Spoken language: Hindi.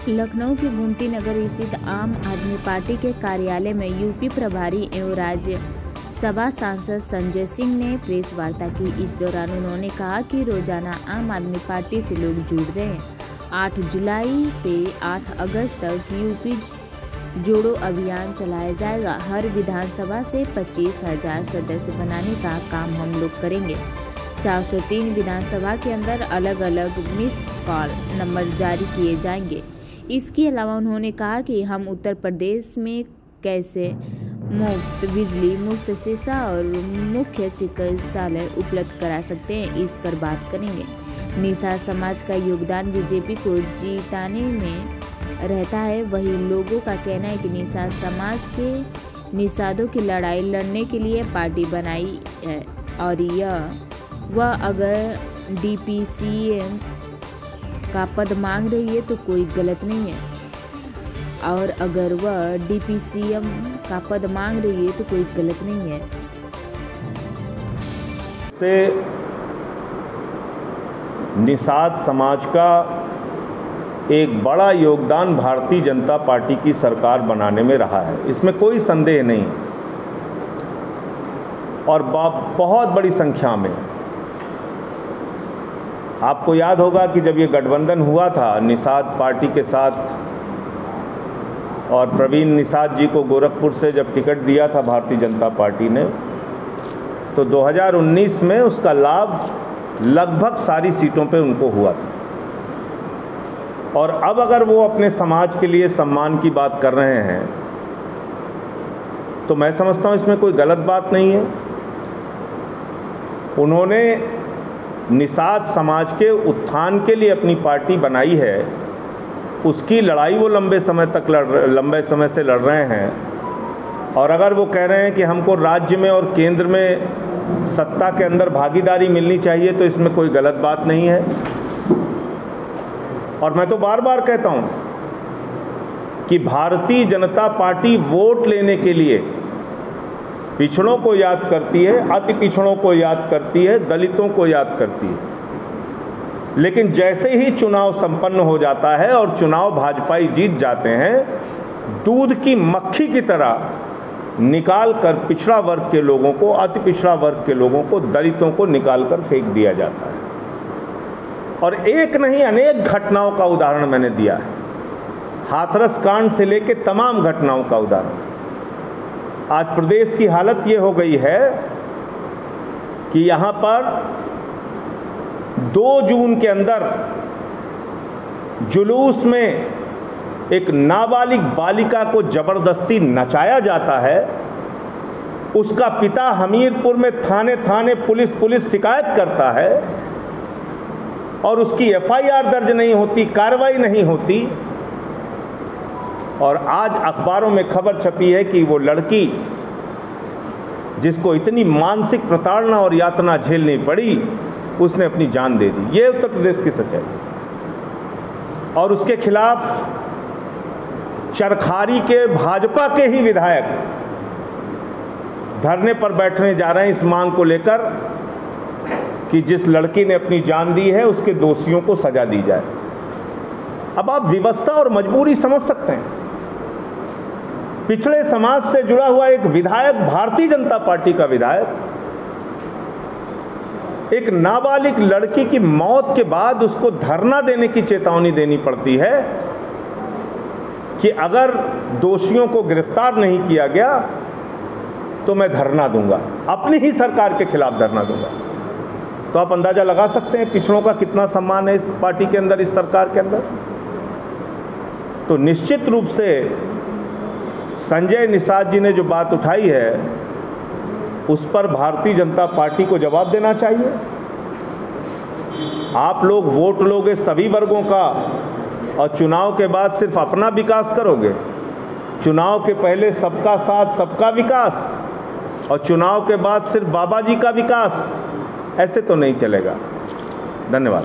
लखनऊ के गुमती नगर स्थित आम आदमी पार्टी के कार्यालय में यूपी प्रभारी एवं राज्य सभा सांसद संजय सिंह ने प्रेस वार्ता की। इस दौरान उन्होंने कहा कि रोजाना आम आदमी पार्टी से लोग जुड़ रहे हैं। 8 जुलाई से 8 अगस्त तक यूपी जोड़ो अभियान चलाया जाएगा। हर विधानसभा से 25,000 सदस्य बनाने का काम हम लोग करेंगे। 403 विधानसभा के अंदर अलग अलग मिस कॉल नंबर जारी किए जाएंगे। इसके अलावा उन्होंने कहा कि हम उत्तर प्रदेश में कैसे मुफ्त बिजली, मुफ्त शिक्षा और मुख्य चिकित्सालय उपलब्ध करा सकते हैं, इस पर बात करेंगे। निषाद समाज का योगदान बीजेपी को जिताने में रहता है। वही लोगों का कहना है कि निषाद समाज के निषादों की लड़ाई लड़ने के लिए पार्टी बनाई है और वह अगर डीपीसीएम का पद मांग रही है तो कोई गलत नहीं है, और अगर वह डीपीसीएम का पद मांग रही है तो कोई गलत नहीं है। से निषाद समाज का एक बड़ा योगदान भारतीय जनता पार्टी की सरकार बनाने में रहा है, इसमें कोई संदेह नहीं। और बहुत बड़ी संख्या में आपको याद होगा कि जब ये गठबंधन हुआ था निषाद पार्टी के साथ और प्रवीण निषाद जी को गोरखपुर से जब टिकट दिया था भारतीय जनता पार्टी ने, तो 2019 में उसका लाभ लगभग सारी सीटों पे उनको हुआ था। और अब अगर वो अपने समाज के लिए सम्मान की बात कर रहे हैं तो मैं समझता हूँ इसमें कोई गलत बात नहीं है। उन्होंने निषाद समाज के उत्थान के लिए अपनी पार्टी बनाई है, उसकी लड़ाई वो लंबे समय से लड़ रहे हैं। और अगर वो कह रहे हैं कि हमको राज्य में और केंद्र में सत्ता के अंदर भागीदारी मिलनी चाहिए तो इसमें कोई गलत बात नहीं है। और मैं तो बार बार कहता हूं कि भारतीय जनता पार्टी वोट लेने के लिए पिछड़ों को याद करती है, अति पिछड़ों को याद करती है, दलितों को याद करती है। लेकिन जैसे ही चुनाव संपन्न हो जाता है और चुनाव भाजपाई जीत जाते हैं, दूध की मक्खी की तरह निकाल कर पिछड़ा वर्ग के लोगों को, अति पिछड़ा वर्ग के लोगों को, दलितों को निकाल कर फेंक दिया जाता है। और एक नहीं अनेक घटनाओं का उदाहरण मैंने दिया है, हाथरस कांड से लेकर तमाम घटनाओं का उदाहरण। आज प्रदेश की हालत ये हो गई है कि यहाँ पर 2 जून के अंदर जुलूस में एक नाबालिग बालिका को जबरदस्ती नचाया जाता है। उसका पिता हमीरपुर में थाने पुलिस शिकायत करता है और उसकी एफआईआर दर्ज नहीं होती, कार्रवाई नहीं होती। और आज अखबारों में खबर छपी है कि वो लड़की जिसको इतनी मानसिक प्रताड़ना और यातना झेलनी पड़ी, उसने अपनी जान दे दी। ये उत्तर प्रदेश की सच्चाई। और उसके खिलाफ चरखारी के भाजपा के ही विधायक धरने पर बैठने जा रहे हैं इस मांग को लेकर कि जिस लड़की ने अपनी जान दी है उसके दोषियों को सजा दी जाए। अब आप विवशता और मजबूरी समझ सकते हैं। पिछड़े समाज से जुड़ा हुआ एक विधायक, भारतीय जनता पार्टी का विधायक, एक नाबालिग लड़की की मौत के बाद उसको धरना देने की चेतावनी देनी पड़ती है कि अगर दोषियों को गिरफ्तार नहीं किया गया तो मैं धरना दूंगा, अपनी ही सरकार के खिलाफ धरना दूंगा। तो आप अंदाजा लगा सकते हैं पिछड़ों का कितना सम्मान है इस पार्टी के अंदर, इस सरकार के अंदर। तो निश्चित रूप से संजय निषाद जी ने जो बात उठाई है उस पर भारतीय जनता पार्टी को जवाब देना चाहिए। आप लोग वोट लोगे सभी वर्गों का और चुनाव के बाद सिर्फ अपना विकास करोगे। चुनाव के पहले सबका साथ सबका विकास और चुनाव के बाद सिर्फ बाबा जी का विकास, ऐसे तो नहीं चलेगा। धन्यवाद।